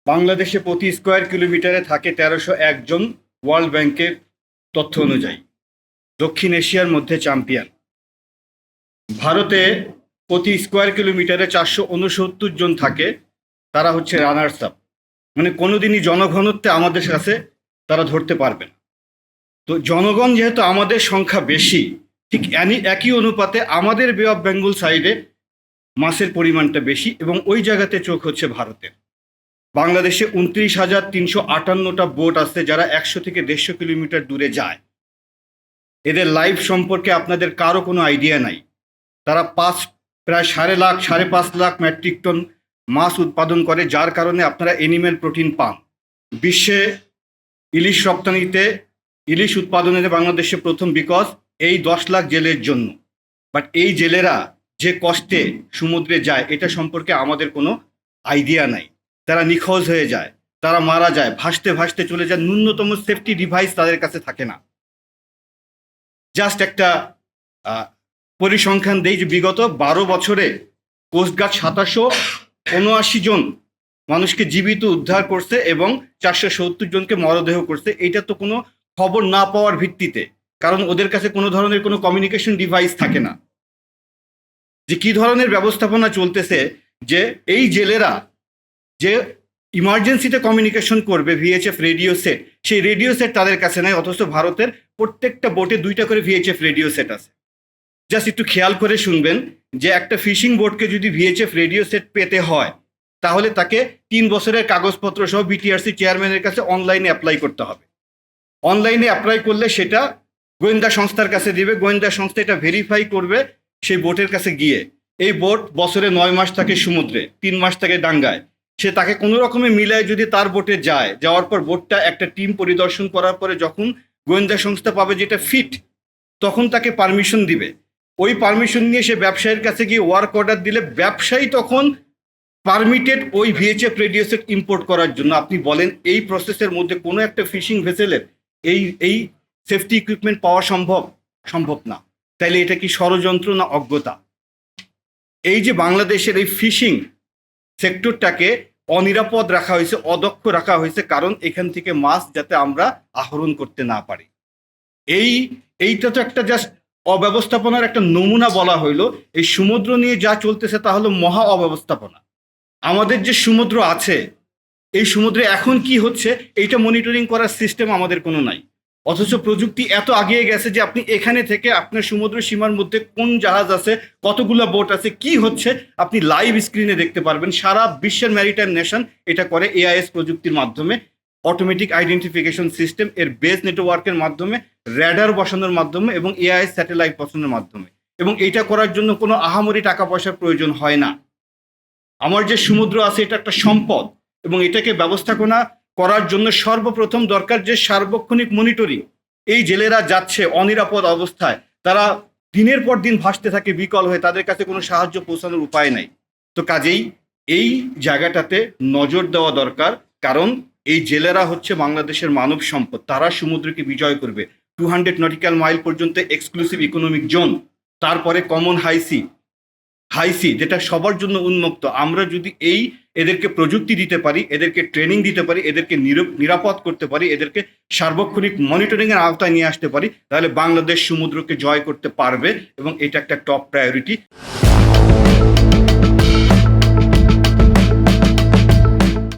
বাংলাদেশে প্রতি স্কোয়ার কিলোমিটারে থাকে ১৩০১ জন ওয়ার্ল্ড ব্যাংকের তথ্য অনুযায়ী। দক্ষিণ এশিয়ার মধ্যে চ্যাম্পিয়ন। ভারতে প্রতি স্কোয়ার কিলোমিটারে ৪৬৯ জন থাকে, তারা হচ্ছে রানার্স আপ। মানে কোনোদিনই জনঘনত্বে আমাদের কাছে তারা ধরতে পারবে না। তো জনগণ যেহেতু আমাদের সংখ্যা বেশি, ঠিক একই অনুপাতে আমাদের বে অফ বেঙ্গল সাইডে মাছের পরিমাণটা বেশি এবং ওই জায়গাতে চোখ হচ্ছে ভারতের। বাংলাদেশে ২৯,৩৫৮টা বোট আছে যারা ১০০ থেকে ১৫০ কিলোমিটার দূরে যায়। এদের লাইফ সম্পর্কে আপনাদের কারো কোনো আইডিয়া নাই। তারা প্রায় ৫.৫ লাখ মেট্রিক টন মাছ উৎপাদন করে, যার কারণে আপনারা এনিম্যাল প্রোটিন পান। বিশ্বে ইলিশ রপ্তানিতে, ইলিশ উৎপাদনে বাংলাদেশে প্রথম, বিকজ এই ১০ লাখ জেলের জন্য। বাট এই জেলেরা যে কষ্টে সমুদ্রে যায় এটা সম্পর্কে আমাদের কোনো আইডিয়া নাই। তারা নিখোঁজ হয়ে যায়, তারা মারা যায়, ভাসতে ভাসতে চলে যায়, ন্যূনতম সেফটি ডিভাইস তাদের কাছে থাকে না। জাস্ট একটা পরিসংখ্যান দেই যে বিগত ১২ বছরে কোস্টগার্ড ২৭৭৯ জন মানুষকে জীবিত উদ্ধার করছে এবং ৪৭০ জনকে মরদেহ করছে। এটা তো কোনো খবর না পাওয়ার ভিত্তিতে, কারণ ওদের কাছে কোনো ধরনের কোনো কমিউনিকেশন ডিভাইস থাকে না। যে কি ধরনের ব্যবস্থাপনা চলতেছে, যে এই জেলেরা যে ইমার্জেন্সিতে কমিউনিকেশন করবে ভিএইচএফ রেডিও সেট, সেই রেডিও সেট তাদের কাছে নেই, অথচ ভারতের প্রত্যেকটা বোটে 2টা করে ভিএইচএফ রেডিও সেট আছে। জাস্ট একটু খেয়াল করে শুনবেন যে একটা ফিশিং বোটকে যদি ভিএইচএফ রেডিও সেট পেতে হয় তাহলে তাকে ৩ বছরের কাগজপত্র সহ বিটিআরসি চেয়ারম্যানের কাছে অনলাইনে অ্যাপ্লাই করতে হবে। অনলাইনে অ্যাপ্লাই করলে সেটা গোয়েন্দা সংস্থার কাছে দিবে, গোয়েন্দা সংস্থা এটা ভেরিফাই করবে সেই বোটের কাছে গিয়ে। এই বোট বছরে ৯ মাস থাকে সমুদ্রে, ৩ মাস থাকে ডাঙ্গায়। সে তাকে কোনো রকমে মিলায় যদি তার বোটে যায়, যাওয়ার পর বোটটা একটা টিম পরিদর্শন করার পরে যখন গোয়েন্দা সংস্থা পাবে যেটা ফিট, তখন তাকে পারমিশন দিবে। ওই পারমিশন নিয়ে সে ব্যবসায়ীর কাছে গিয়ে ওয়ার্ক অর্ডার দিলে ব্যবসায়ী তখন পারমিটেড ওই ভিএইচএফ রেডিও সেট ইম্পোর্ট করার জন্য। আপনি বলেন এই প্রসেসের মধ্যে কোনো একটা ফিশিং ভেসেলের এই সেফটি ইকুইপমেন্ট পাওয়া সম্ভব না। তাইলে এটা কি ষড়যন্ত্র না অজ্ঞতা? এই যে বাংলাদেশের এই ফিশিং সেক্টরটাকে অনিরাপদ রাখা হয়েছে, অদক্ষ রাখা হয়েছে, কারণ এখান থেকে মাছ যাতে আমরা আহরণ করতে না পারি। এইটা তো একটা জাস্ট অব্যবস্থাপনার একটা নমুনা বলা হইলো। এই সমুদ্র নিয়ে যা চলতেছে তা হলো মহা অব্যবস্থাপনা। আমাদের যে সমুদ্র আছে, এই সমুদ্রে এখন কি হচ্ছে এইটা মনিটরিং করার সিস্টেম আমাদের কোনো নাই। অথচ প্রযুক্তি এত আগিয়ে গেছে যে আপনি এখানে থেকে আপনার সমুদ্র সীমার মধ্যে কোন জাহাজ আছে, কতগুলো বোট আছে, কি হচ্ছে আপনি লাইভ স্ক্রিনে দেখতে পারবেন। সারা বিশ্বের ম্যারিটাইম নেশন এটা করে এআইএস প্রযুক্তির মাধ্যমে, অটোমেটিক আইডেন্টিফিকেশন সিস্টেম এর বেস নেটওয়ার্কের মাধ্যমে, র্যাডার বসানোর মাধ্যমে এবং এআইএস স্যাটেলাইট বসানোর মাধ্যমে। এবং এইটা করার জন্য কোনো আহামরি টাকা পয়সার প্রয়োজন হয় না। আমার যে সমুদ্র আছে এটা একটা সম্পদ এবং এটাকে ব্যবস্থাপনা করার জন্য সর্বপ্রথম দরকার যে সার্বক্ষণিক মনিটরিং। এই জেলেরা যাচ্ছে অনিরাপদ অবস্থায়, তারা দিনের পর দিন ভাসতে থাকে বিকল হয়ে, তাদের কাছে কোনো সাহায্য পৌঁছানোর উপায় নাই। তো কাজেই এই জায়গাটাতে নজর দেওয়া দরকার, কারণ এই জেলেরা হচ্ছে বাংলাদেশের মানব সম্পদ। তারা সমুদ্রকে বিজয় করবে। 200 নটিক্যাল মাইল পর্যন্ত এক্সক্লুসিভ ইকোনমিক জোন, তারপরে কমন হাইসি যেটা সবার জন্য উন্মুক্ত। আমরা যদি এদেরকে প্রযুক্তি দিতে পারি, এদেরকে ট্রেনিং দিতে পারি, এদেরকে নিরাপদ করতে পারি, এদেরকে সার্বক্ষণিক মনিটরিংয়ের আওতায় নিয়ে আসতে পারি, তাহলে বাংলাদেশ সমুদ্রকে জয় করতে পারবে এবং এটা একটা টপ প্রায়োরিটি।